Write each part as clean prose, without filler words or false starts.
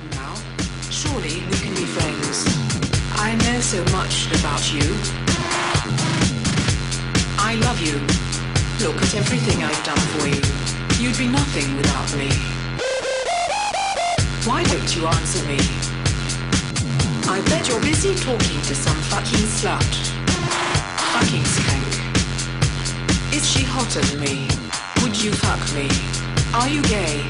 Come now. Surely we can be friends. I know so much about you. I love you. Look at everything I've done for you. You'd be nothing without me. Why don't you answer me? I bet you're busy talking to some fucking slut. Fucking skank. Is she hotter than me? Would you fuck me? Are you gay?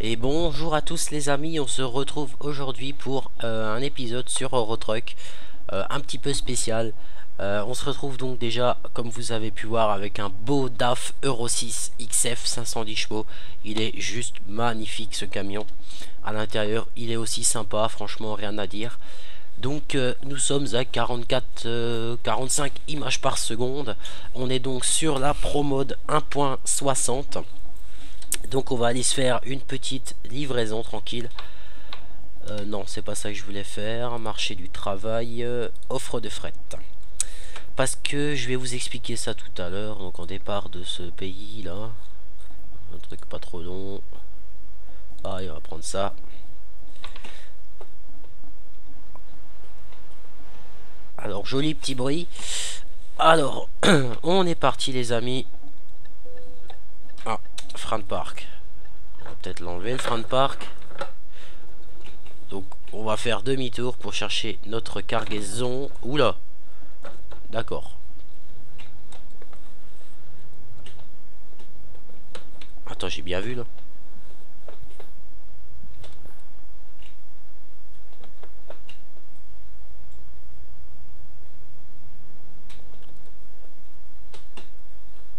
Et bonjour à tous les amis, on se retrouve aujourd'hui pour un épisode sur Eurotruck un petit peu spécial. On se retrouve donc déjà, comme vous avez pu voir, avec un beau DAF Euro 6 XF 510 chevaux. Il est juste magnifique ce camion. À l'intérieur, il est aussi sympa, franchement rien à dire. Donc nous sommes à 45 images par seconde. On est donc sur la Pro Mode 1.60. Donc on va aller se faire une petite livraison tranquille. Non, c'est pas ça que je voulais faire. Marché du travail, offre de fret. Parce que je vais vous expliquer ça tout à l'heure. Donc en départ de ce pays là, un truc pas trop long. Ah, on va prendre ça. Alors joli petit bruit. Alors on est parti les amis. Ah, frein de parc. On va peut-être l'enlever le frein de parc. Donc on va faire demi-tour pour chercher notre cargaison. Oula. D'accord. Attends, j'ai bien vu là.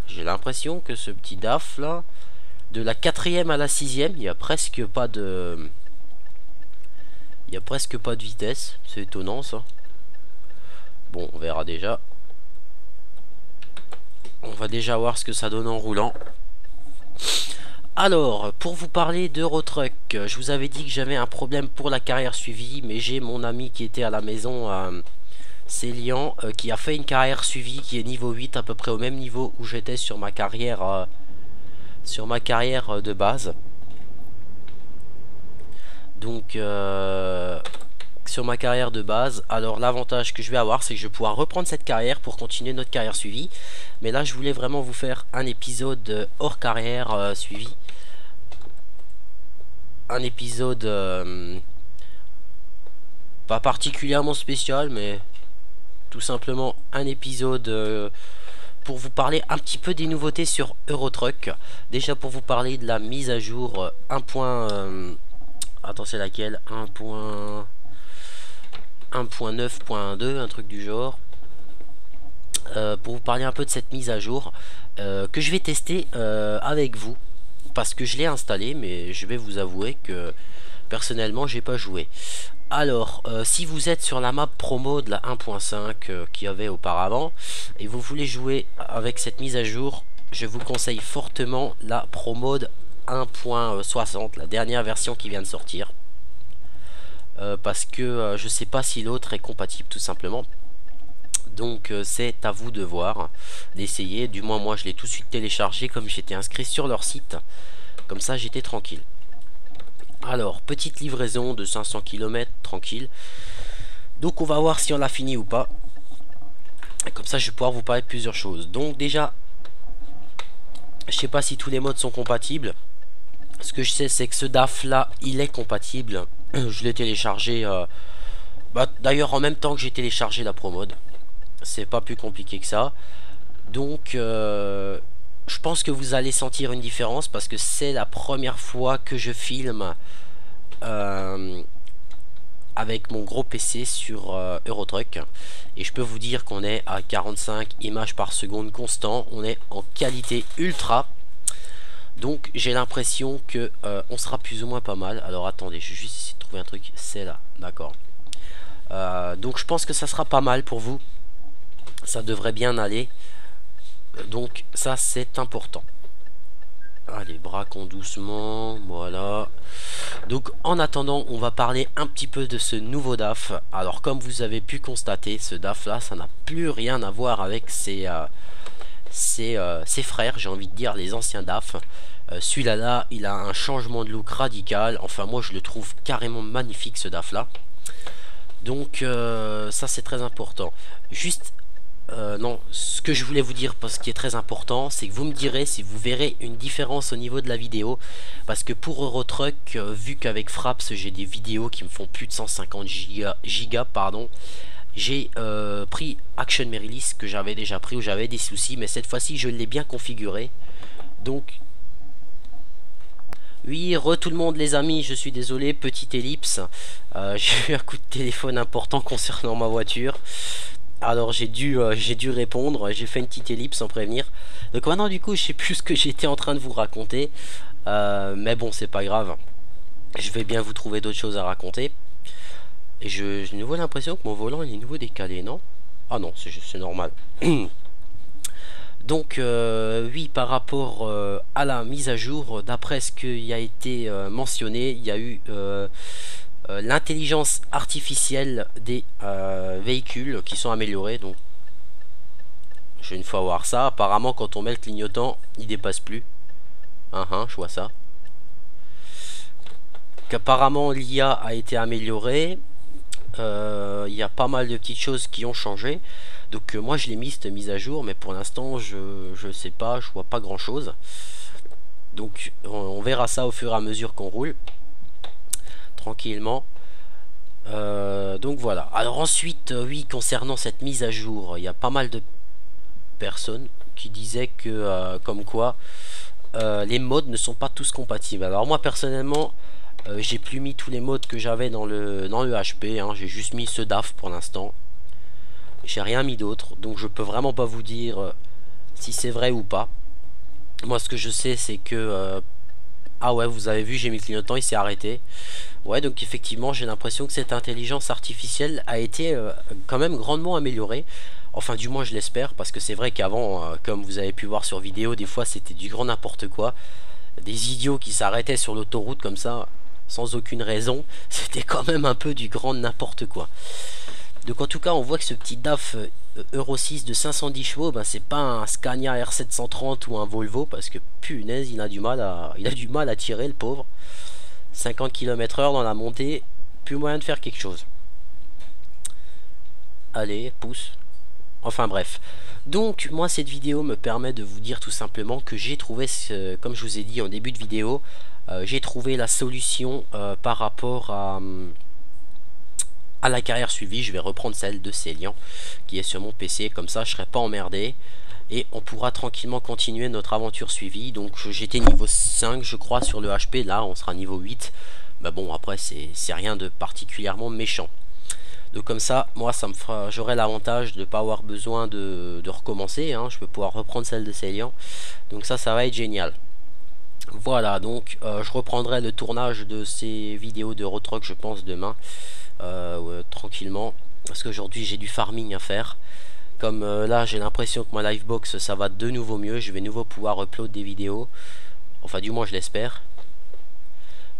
J'ai l'impression que ce petit DAF là, de la 4e à la 6e, il y a presque pas de... Il y a presque pas de vitesse. C'est étonnant ça. Bon, on verra déjà. On va déjà voir ce que ça donne en roulant. Alors, pour vous parler d'Eurotruck, je vous avais dit que j'avais un problème pour la carrière suivie, mais j'ai mon ami qui était à la maison, Célian, qui a fait une carrière suivie qui est niveau 8, à peu près au même niveau où j'étais sur ma carrière, de base. Donc, sur ma carrière de base, alors l'avantage que je vais avoir, c'est que je vais pouvoir reprendre cette carrière pour continuer notre carrière suivie. Mais là, je voulais vraiment vous faire un épisode hors carrière suivie. Un épisode pas particulièrement spécial, mais tout simplement un épisode pour vous parler un petit peu des nouveautés sur Eurotruck. Déjà pour vous parler de la mise à jour 1. Attends, c'est laquelle? 1.9.2, un truc du genre. Pour vous parler un peu de cette mise à jour que je vais tester avec vous, parce que je l'ai installé, mais je vais vous avouer que personnellement j'ai pas joué. Alors si vous êtes sur la map promo de la 1.5 qu'il y avait auparavant et vous voulez jouer avec cette mise à jour, je vous conseille fortement la Pro Mode 1.60, la dernière version qui vient de sortir. Parce que je sais pas si l'autre est compatible tout simplement. Donc c'est à vous de voir, d'essayer. Du moins moi je l'ai tout de suite téléchargé comme j'étais inscrit sur leur site. Comme ça j'étais tranquille. Alors petite livraison de 500 km tranquille. Donc on va voir si on l'a fini ou pas. Et comme ça je vais pouvoir vous parler de plusieurs choses. Donc déjà, je sais pas si tous les modes sont compatibles. Ce que je sais c'est que ce DAF là il est compatible. Je l'ai téléchargé d'ailleurs en même temps que j'ai téléchargé la Pro Mode. C'est pas plus compliqué que ça. Donc je pense que vous allez sentir une différence parce que c'est la première fois que je filme avec mon gros PC sur Eurotruck. Et je peux vous dire qu'on est à 45 images par seconde constant. On est en qualité ultra. Donc j'ai l'impression que on sera plus ou moins pas mal. Alors attendez, je vais juste essayer de trouver un truc. C'est là, d'accord. Donc je pense que ça sera pas mal pour vous. Ça devrait bien aller. Donc ça c'est important. Allez, braquons doucement, voilà. Donc en attendant, on va parler un petit peu de ce nouveau DAF. Alors comme vous avez pu constater, ce DAF là, ça n'a plus rien à voir avec ses frères, j'ai envie de dire, les anciens DAF. Celui-là, là, il a un changement de look radical. Enfin, moi, je le trouve carrément magnifique, ce DAF là. Donc, ça, c'est très important. Juste, non, ce que je voulais vous dire, parce qui est très important, c'est que vous me direz si vous verrez une différence au niveau de la vidéo. Parce que pour Eurotruck, vu qu'avec Fraps, j'ai des vidéos qui me font plus de 150 gigas, pardon. J'ai pris Action Merilis que j'avais déjà pris où j'avais des soucis, mais cette fois-ci je l'ai bien configuré. Donc oui, tout le monde les amis, je suis désolé, petite ellipse. J'ai eu un coup de téléphone important concernant ma voiture. Alors j'ai dû répondre, j'ai fait une petite ellipse sans prévenir. Donc maintenant du coup je sais plus ce que j'étais en train de vous raconter. Mais bon c'est pas grave. Je vais bien vous trouver d'autres choses à raconter. Et j'ai de nouveau l'impression que mon volant il est nouveau décalé, non? Ah non, c'est normal. Donc oui, par rapport à la mise à jour, d'après ce qui a été mentionné, il y a eu l'intelligence artificielle des véhicules qui sont améliorés. Donc je vais une fois voir ça. Apparemment quand on met le clignotant, il dépasse plus. Je vois ça. Qu'apparemment l'IA a été améliorée. Il y a pas mal de petites choses qui ont changé. Donc moi je l'ai mis cette mise à jour, mais pour l'instant je sais pas, je vois pas grand chose. Donc on verra ça au fur et à mesure qu'on roule tranquillement. Donc voilà. Alors ensuite oui, concernant cette mise à jour, il y a pas mal de personnes qui disaient que comme quoi les modes ne sont pas tous compatibles. Alors moi personnellement j'ai plus mis tous les modes que j'avais dans le HP, hein. J'ai juste mis ce DAF pour l'instant. J'ai rien mis d'autre, donc je peux vraiment pas vous dire si c'est vrai ou pas. Moi ce que je sais c'est que ah ouais, vous avez vu, j'ai mis le clignotant, il s'est arrêté. Ouais, donc effectivement j'ai l'impression que cette intelligence artificielle a été quand même grandement améliorée. Enfin du moins je l'espère, parce que c'est vrai qu'avant comme vous avez pu voir sur vidéo, des fois c'était du grand n'importe quoi. Des idiots qui s'arrêtaient sur l'autoroute comme ça sans aucune raison. C'était quand même un peu du grand n'importe quoi. Donc en tout cas on voit que ce petit DAF Euro 6 de 510 chevaux, ben, c'est pas un Scania R730 ou un Volvo, parce que punaise il a du mal à tirer le pauvre. 50 km/h dans la montée, plus moyen de faire quelque chose. Allez, pousse. Enfin bref. Donc moi cette vidéo me permet de vous dire tout simplement que j'ai trouvé, comme je vous ai dit en début de vidéo, j'ai trouvé la solution par rapport à la carrière suivie. Je vais reprendre celle de Célian qui est sur mon PC, comme ça je serai pas emmerdé et on pourra tranquillement continuer notre aventure suivie. Donc j'étais niveau 5 je crois sur le HP, là on sera niveau 8. Mais bon après c'est rien de particulièrement méchant. Donc comme ça, moi ça me fera, j'aurai l'avantage de ne pas avoir besoin de recommencer, hein. Je peux pouvoir reprendre celle de Célian. Donc ça va être génial. Voilà, donc je reprendrai le tournage de ces vidéos de Eurotruck je pense demain. Ouais, tranquillement. Parce qu'aujourd'hui j'ai du farming à faire. Comme là j'ai l'impression que ma livebox ça va de nouveau mieux. Je vais de nouveau pouvoir upload des vidéos. Enfin du moins je l'espère.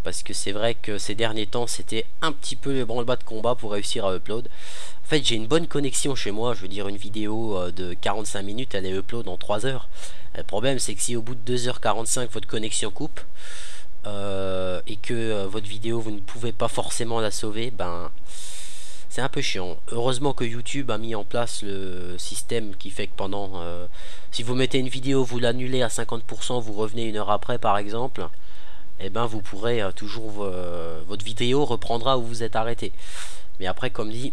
Parce que c'est vrai que ces derniers temps c'était un petit peu le branle-bas de combat pour réussir à upload. En fait j'ai une bonne connexion chez moi. Je veux dire une vidéo de 45 minutes elle est upload en 3 heures. Le problème c'est que si au bout de 2h45 votre connexion coupe et que votre vidéo vous ne pouvez pas forcément la sauver, ben c'est un peu chiant. Heureusement que YouTube a mis en place le système qui fait que pendant si vous mettez une vidéo, vous l'annulez à 50%, vous revenez une heure après par exemple, et ben vous pourrez toujours votre vidéo reprendra où vous êtes arrêté. Mais après comme dit,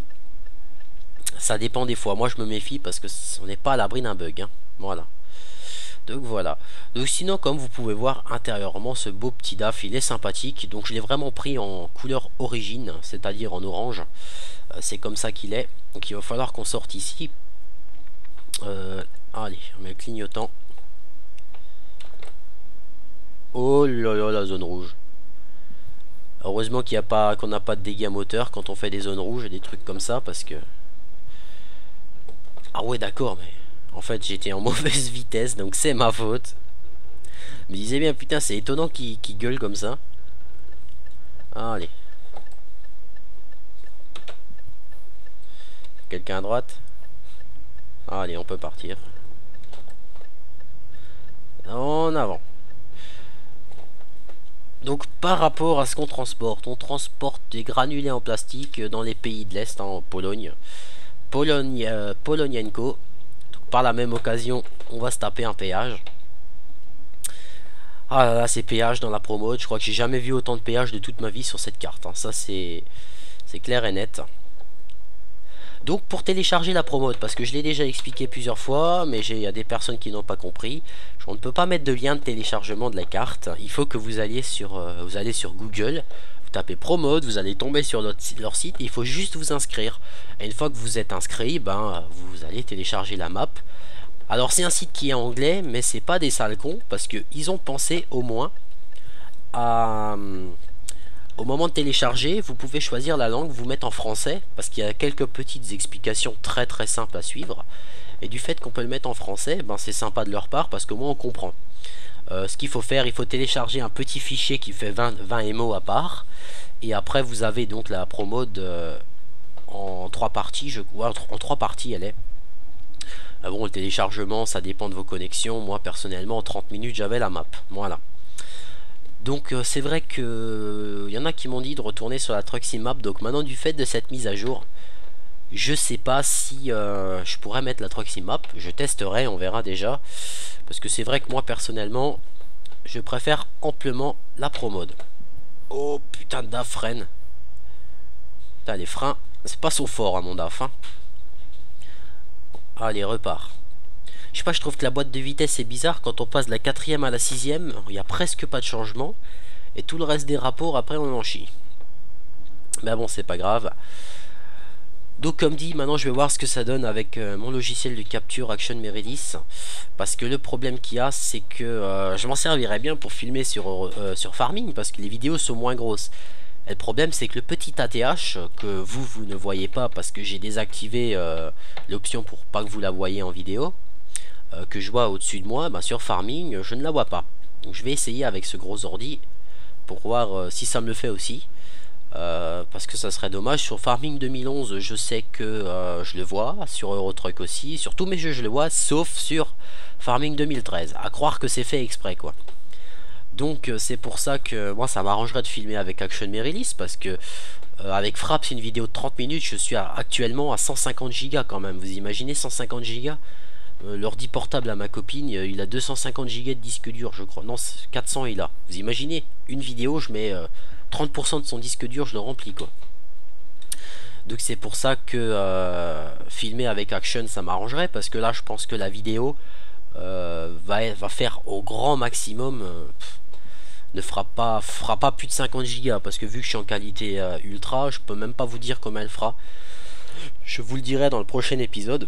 ça dépend des fois. Moi je me méfie parce que on n'est pas à l'abri d'un bug, hein. Voilà. Donc voilà. Donc sinon comme vous pouvez voir intérieurement ce beau petit DAF il est sympathique. Donc je l'ai vraiment pris en couleur origine, c'est-à-dire en orange. C'est comme ça qu'il est. Donc il va falloir qu'on sorte ici. Allez, on met le clignotant. Oh là là, la zone rouge. Heureusement qu'il n'y a pas, qu'on n'a pas de dégâts moteurs quand on fait des zones rouges et des trucs comme ça, parce que... Ah ouais d'accord, mais en fait j'étais en mauvaise vitesse, donc c'est ma faute. me disais bien, putain, c'est étonnant qu'il gueule comme ça. Allez. Quelqu'un à droite? Allez, on peut partir. En avant. Donc par rapport à ce qu'on transporte, on transporte des granulés en plastique dans les pays de l'Est, hein, en Pologne. Polonienko. Donc, par la même occasion, on va se taper un péage. Ah là là, ces péages dans la promo, je crois que j'ai jamais vu autant de péages de toute ma vie sur cette carte, hein. Ça c'est clair et net. Donc pour télécharger la promote, parce que je l'ai déjà expliqué plusieurs fois, mais il y a des personnes qui n'ont pas compris, on ne peut pas mettre de lien de téléchargement de la carte. Il faut que vous alliez sur Google, vous tapez promote, vous allez tomber sur leur site, il faut juste vous inscrire. Et une fois que vous êtes inscrit, ben, vous allez télécharger la map. Alors c'est un site qui est anglais, mais c'est pas des sales cons, parce qu'ils ont pensé au moins à... Au moment de télécharger, vous pouvez choisir la langue, vous mettre en français, parce qu'il y a quelques petites explications très très simples à suivre. Et du fait qu'on peut le mettre en français, ben c'est sympa de leur part, parce qu'au moins on comprend. Ce qu'il faut faire, il faut télécharger un petit fichier qui fait 20 MO à part. Et après vous avez donc la promo en 3 parties, en 3 parties elle est. Bon, le téléchargement, ça dépend de vos connexions. Moi personnellement, en 30 minutes, j'avais la map. Voilà. Donc c'est vrai que y en a qui m'ont dit de retourner sur la Truck Sim Map. Donc maintenant, du fait de cette mise à jour, je sais pas si je pourrais mettre la Truck Sim Map. Je testerai, on verra déjà. Parce que c'est vrai que moi personnellement, je préfère amplement la Pro Mode. Oh putain de DAF freine. Putain, les freins, c'est pas son fort à mon DAF, hein. Allez, repart. Je sais pas, je trouve que la boîte de vitesse est bizarre. Quand on passe de la 4ème à la 6ème, il n'y a presque pas de changement. Et tout le reste des rapports, après, on en chie. Mais bon, c'est pas grave. Donc, comme dit, maintenant, je vais voir ce que ça donne avec mon logiciel de capture Action Meredith. Parce que le problème qu'il y a, c'est que je m'en servirais bien pour filmer sur Farming. Parce que les vidéos sont moins grosses. Et le problème, c'est que le petit ATH, que vous ne voyez pas parce que j'ai désactivé l'option pour pas que vous la voyez en vidéo, que je vois au-dessus de moi, bah, sur Farming, je ne la vois pas. Donc je vais essayer avec ce gros ordi pour voir si ça me le fait aussi. Parce que ça serait dommage. Sur Farming 2011, je sais que je le vois. Sur Eurotruck aussi. Sur tous mes jeux, je le vois, sauf sur Farming 2013. À croire que c'est fait exprès, quoi. Donc c'est pour ça que moi, ça m'arrangerait de filmer avec Action Meredith. Parce que avec Frappe, c'est une vidéo de 30 minutes. Je suis actuellement à 150 Go quand même. Vous imaginez 150 Go? L'ordi portable à ma copine, il a 250 Go de disque dur, je crois. Non, 400 il a. Vous imaginez, une vidéo, je mets 30% de son disque dur, je le remplis, quoi. Donc c'est pour ça que filmer avec Action, ça m'arrangerait. Parce que là, je pense que la vidéo va faire au grand maximum... ne fera pas plus de 50 Go. Parce que vu que je suis en qualité ultra, je peux même pas vous dire comment elle fera. Je vous le dirai dans le prochain épisode.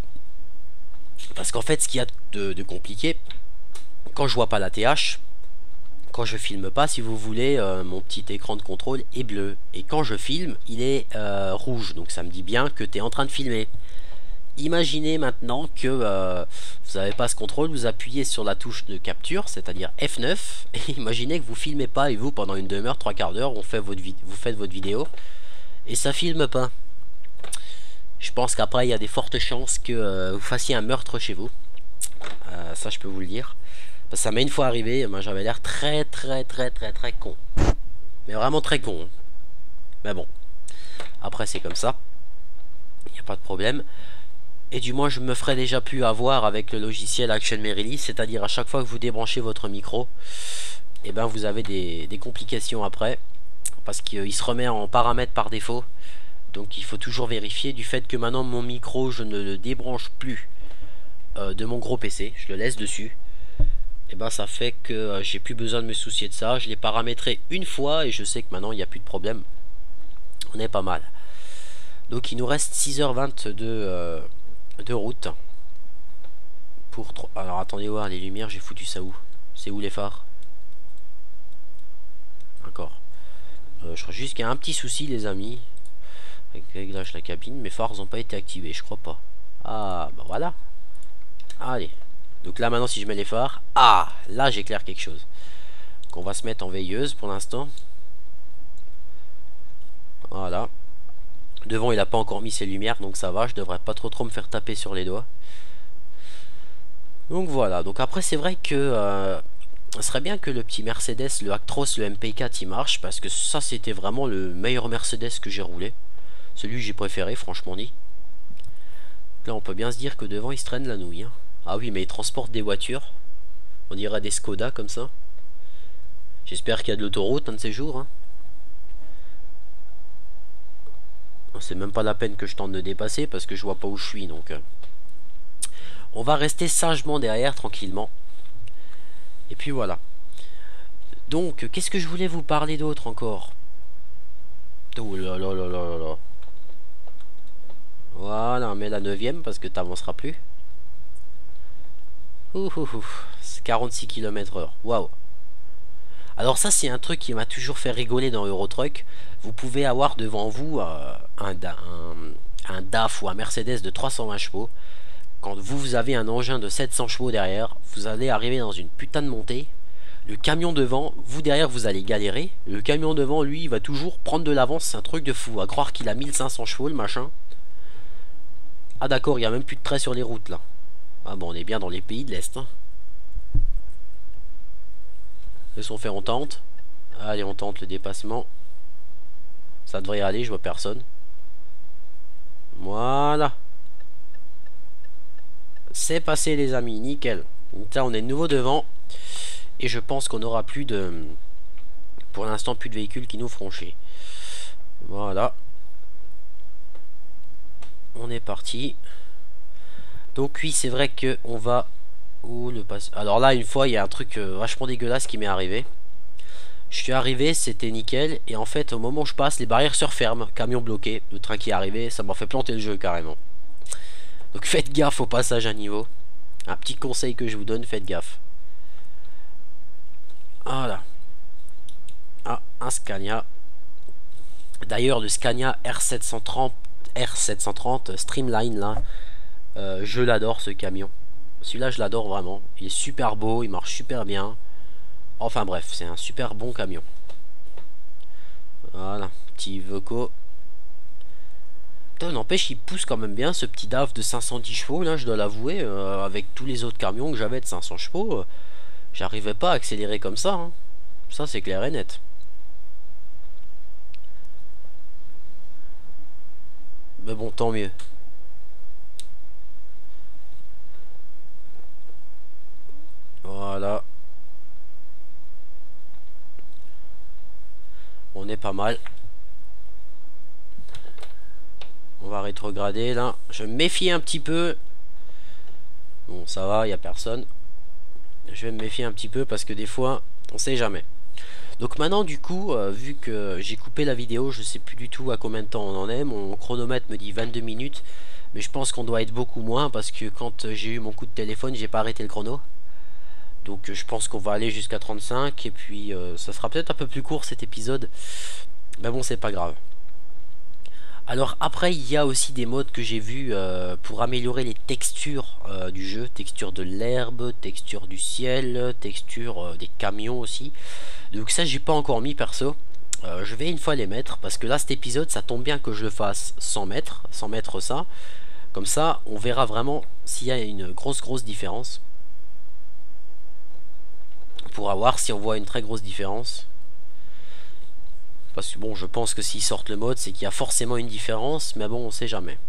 Parce qu'en fait, ce qu'il y a de compliqué, quand je vois pas la TH, quand je filme pas, si vous voulez, mon petit écran de contrôle est bleu. Et quand je filme, il est rouge. Donc ça me dit bien que tu es en train de filmer. Imaginez maintenant que vous n'avez pas ce contrôle, vous appuyez sur la touche de capture, c'est-à-dire F9. Et imaginez que vous filmez pas et vous, pendant une demi-heure, 3/4 d'heure, vous faites votre vidéo et ça filme pas. Je pense qu'après il y a des fortes chances que vous fassiez un meurtre chez vous. Ça je peux vous le dire. Parce que ça m'est une fois arrivé, moi j'avais l'air très con. Mais vraiment très con. Hein. Mais bon. Après c'est comme ça. Il n'y a pas de problème. Et du moins je me ferais déjà plus avoir avec le logiciel Action Meredith. C'est-à-dire à chaque fois que vous débranchez votre micro, et ben vous avez des complications après. Parce qu'il se remet en paramètres par défaut. Donc il faut toujours vérifier du fait que maintenant mon micro je ne le débranche plus de mon gros PC, je le laisse dessus. Et ben ça fait que j'ai plus besoin de me soucier de ça. Je l'ai paramétré une fois et je sais que maintenant il n'y a plus de problème. On est pas mal. Donc il nous reste 6h20 de route. Alors attendez voir les lumières, j'ai foutu ça où? C'est où les phares? Encore. Je crois juste qu'il y a un petit souci les amis. Réglage la cabine, mes phares n'ont pas été activés, je crois pas. Ah bah voilà. Allez. Donc là maintenant si je mets les phares, ah là j'éclaire quelque chose. Donc on va se mettre en veilleuse pour l'instant. Voilà. Devant il a pas encore mis ses lumières, donc ça va, je devrais pas trop me faire taper sur les doigts. Donc voilà, donc après c'est vrai que ce serait bien que le petit Mercedes, le Actros, le MP4 il marche, parce que ça c'était vraiment le meilleur Mercedes que j'ai roulé. Celui que j'ai préféré, franchement dit. Là on peut bien se dire que devant il se traîne la nouille, hein. Ah oui, mais il transporte des voitures. On dirait des Skoda comme ça. J'espère qu'il y a de l'autoroute un de ces jours, hein. C'est même pas la peine que je tente de dépasser parce que je vois pas où je suis, donc on va rester sagement derrière tranquillement. Et puis voilà. Donc qu'est-ce que je voulais vous parler d'autre encore? Oh là là là là là. Voilà, on met la 9ème parce que t'avanceras plus. C'est 46 km/h. Waouh. Alors ça c'est un truc qui m'a toujours fait rigoler dans Euro Truck. Vous pouvez avoir devant vous un DAF ou un Mercedes de 320 chevaux. Quand vous avez un engin de 700 chevaux derrière, vous allez arriver dans une putain de montée. Le camion devant, vous derrière vous allez galérer. Le camion devant lui il va toujours prendre de l'avance, c'est un truc de fou. À croire qu'il a 1500 chevaux le machin. Ah d'accord, il n'y a même plus de traits sur les routes là. Ah bon, on est bien dans les pays de l'Est, hein. Laissons faire, on tente. Allez, on tente le dépassement. Ça devrait aller, je vois personne. Voilà. C'est passé les amis, nickel. Donc là on est de nouveau devant. Et je pense qu'on aura plus de... Pour l'instant plus de véhicules qui nous feront chier. Voilà. On est parti. Donc oui c'est vrai que on va... Où le passe... Alors là une fois il y a un truc vachement dégueulasse qui m'est arrivé. Je suis arrivé, c'était nickel. Et en fait au moment où je passe, les barrières se referment. Camion bloqué, le train qui est arrivé, ça m'a fait planter le jeu carrément. Donc faites gaffe au passage à niveau. Un petit conseil que je vous donne, faites gaffe. Voilà. Ah, un Scania. D'ailleurs le Scania R730 Streamline là, je l'adore ce camion. Celui-là je l'adore vraiment. Il est super beau, il marche super bien. Enfin bref, c'est un super bon camion. Voilà, petit Iveco. Putain, n'empêche, il pousse quand même bien ce petit DAF de 510 chevaux là, je dois l'avouer. Avec tous les autres camions que j'avais de 500 chevaux, j'arrivais pas à accélérer comme ça, hein. Ça c'est clair et net. Mais bon, tant mieux. Voilà. On est pas mal. On va rétrograder là. Je me méfie un petit peu. Bon, ça va, il n'y a personne. Je vais me méfier un petit peu parce que des fois, on sait jamais. Donc maintenant, du coup, vu que j'ai coupé la vidéo, je sais plus du tout à combien de temps on en est. Mon chronomètre me dit 22 minutes. Mais je pense qu'on doit être beaucoup moins parce que quand j'ai eu mon coup de téléphone, j'ai pas arrêté le chrono. Donc je pense qu'on va aller jusqu'à 35. Et puis ça sera peut-être un peu plus court cet épisode. Mais bon, c'est pas grave. Alors après il y a aussi des modes que j'ai vus pour améliorer les textures du jeu. Texture de l'herbe, texture du ciel, texture des camions aussi. Donc ça j'ai pas encore mis perso. Je vais une fois les mettre parce que là cet épisode ça tombe bien que je le fasse sans mettre ça. Comme ça on verra vraiment s'il y a une grosse différence. On pourra voir si on voit une très grosse différence. Parce que bon, je pense que s'ils sortent le mode, c'est qu'il y a forcément une différence, mais bon, on sait jamais.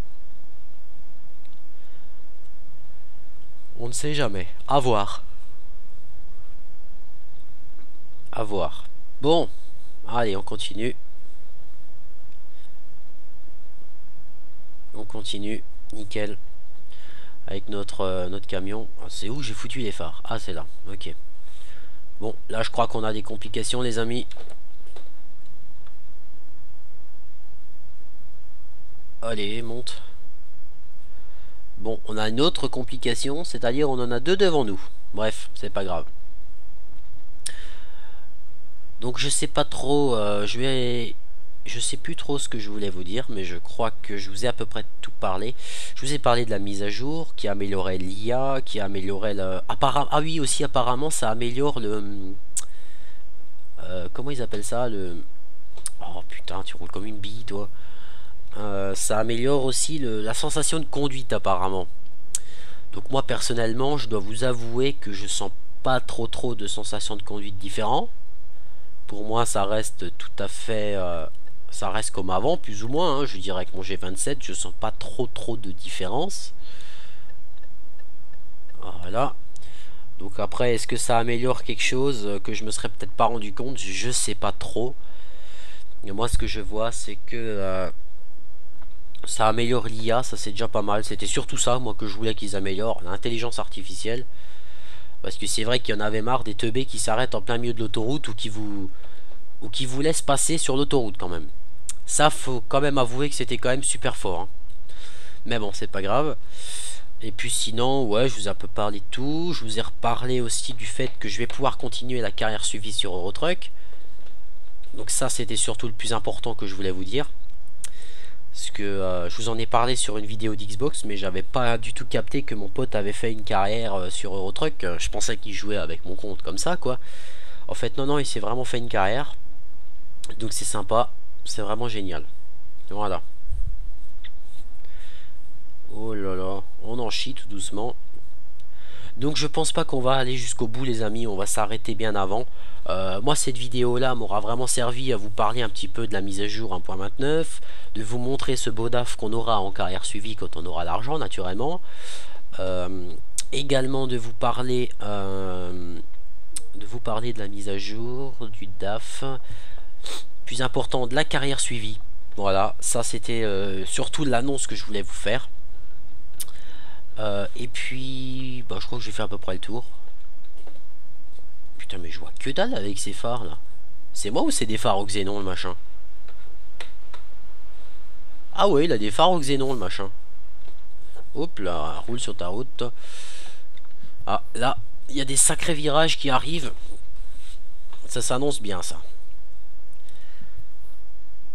On ne sait jamais. À voir. À voir. Bon, allez, on continue. On continue, nickel. Avec notre camion. Ah, c'est où j'ai foutu les phares? Ah, c'est là, ok. Bon, là je crois qu'on a des complications les amis. Allez, monte. Bon, on a une autre complication, c'est-à-dire on en a deux devant nous. Bref, c'est pas grave. Donc je sais pas trop, je vais je sais plus trop ce que je voulais vous dire, mais je crois que je vous ai à peu près tout parlé. Je vous ai parlé de la mise à jour qui améliorait l'IA, qui améliorait le... Ah oui, aussi apparemment ça améliore le... comment ils appellent ça, le... Oh putain, tu roules comme une bille toi. Ça améliore aussi la sensation de conduite apparemment. Donc moi personnellement, je dois vous avouer que je sens pas trop de sensations de conduite différentes. Pour moi ça reste tout à fait... ça reste comme avant, plus ou moins, hein. Je dirais avec mon G27, je sens pas trop de différence. Voilà. Donc après, est-ce que ça améliore quelque chose que je me serais peut-être pas rendu compte? Je sais pas trop. Et moi, ce que je vois, c'est que ça améliore l'IA, ça c'est déjà pas mal. C'était surtout ça, moi, que je voulais qu'ils améliorent, l'intelligence artificielle. Parce que c'est vrai qu'il y en avait marre des teubés qui s'arrêtent en plein milieu de l'autoroute ou qui vous laissent passer sur l'autoroute quand même. Ça, faut quand même avouer que c'était quand même super fort, hein. Mais bon, c'est pas grave. Et puis sinon, ouais, je vous ai un peu parlé de tout. Je vous ai reparlé aussi du fait que je vais pouvoir continuer la carrière suivie sur Eurotruck. Donc ça, c'était surtout le plus important que je voulais vous dire. Parce que je vous en ai parlé sur une vidéo d'Xbox, mais j'avais pas du tout capté que mon pote avait fait une carrière sur Eurotruck. Je pensais qu'il jouait avec mon compte comme ça, quoi. En fait, non, il s'est vraiment fait une carrière. Donc c'est sympa. C'est vraiment génial. Voilà. Oh là là, on en chie tout doucement. Donc je pense pas qu'on va aller jusqu'au bout les amis, on va s'arrêter bien avant. Moi cette vidéo là m'aura vraiment servi à vous parler un petit peu de la mise à jour 1.29, de vous montrer ce beau DAF qu'on aura en carrière suivie quand on aura l'argent naturellement. Également de vous parler de la mise à jour, du DAF. Plus important, de la carrière suivie. Voilà, ça c'était surtout l'annonce que je voulais vous faire. Et puis, bah, je crois que j'ai fait à peu près le tour. Putain, mais je vois que dalle avec ces phares là. C'est moi ou c'est des phares au xénon le machin? Ah ouais, il a des phares au xénon le machin. Hop là, roule sur ta route. Ah, là, il y a des sacrés virages qui arrivent. Ça s'annonce bien ça.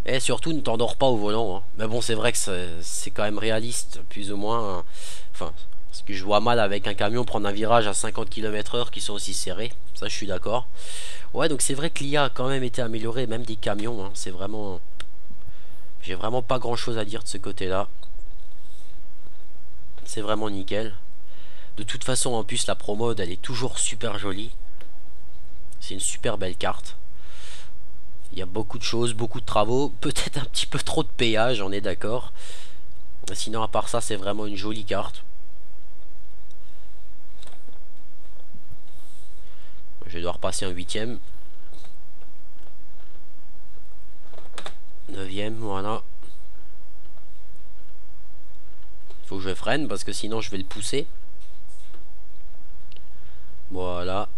Et surtout ne t'endors pas au volant, hein. Mais bon c'est vrai que c'est quand même réaliste plus ou moins, hein. Enfin parce que je vois mal avec un camion prendre un virage à 50 km/h qui sont aussi serrés. Ça je suis d'accord. Ouais donc c'est vrai que l'IA a quand même été améliorée. Même des camions, hein. C'est vraiment... J'ai vraiment pas grand chose à dire de ce côté là. C'est vraiment nickel. De toute façon en plus la Pro Mode elle est toujours super jolie. C'est une super belle carte. Il y a beaucoup de choses, beaucoup de travaux, peut-être un petit peu trop de péage, on est d'accord. Sinon à part ça c'est vraiment une jolie carte. Je vais devoir passer un 8ème. 9ème, voilà. Faut que je freine parce que sinon je vais le pousser. Voilà.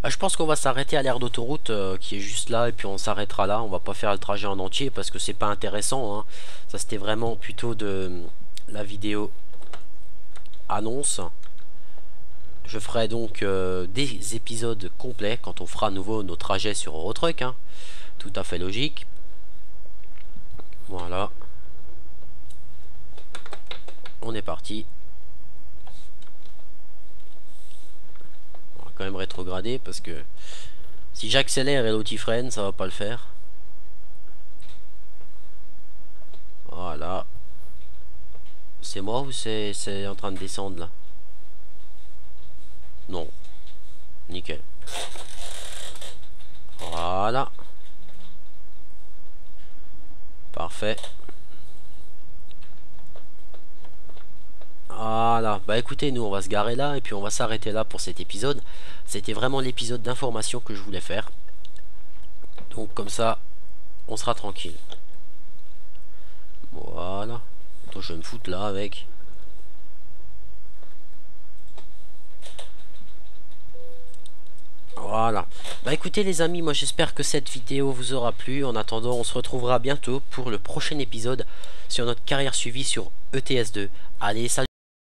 Je pense qu'on va s'arrêter à l'aire d'autoroute qui est juste là et puis on s'arrêtera là. On va pas faire le trajet en entier parce que c'est pas intéressant, hein. Ça c'était vraiment plutôt de la vidéo annonce. Je ferai donc des épisodes complets quand on fera à nouveau nos trajets sur Eurotruck, hein. Tout à fait logique. Voilà. On est parti. Quand même rétrograder parce que si j'accélère et l'autre il freine ça va pas le faire. Voilà. C'est moi ou c'est en train de descendre là? Non. Nickel. Voilà. Parfait. Voilà, bah écoutez, nous on va se garer là et puis on va s'arrêter là pour cet épisode. C'était vraiment l'épisode d'information que je voulais faire. Donc comme ça, on sera tranquille. Voilà. Attends, je vais me foutre là avec. Voilà. Bah écoutez les amis, moi j'espère que cette vidéo vous aura plu. En attendant, on se retrouvera bientôt pour le prochain épisode sur notre carrière suivie sur ETS2. Allez, salut!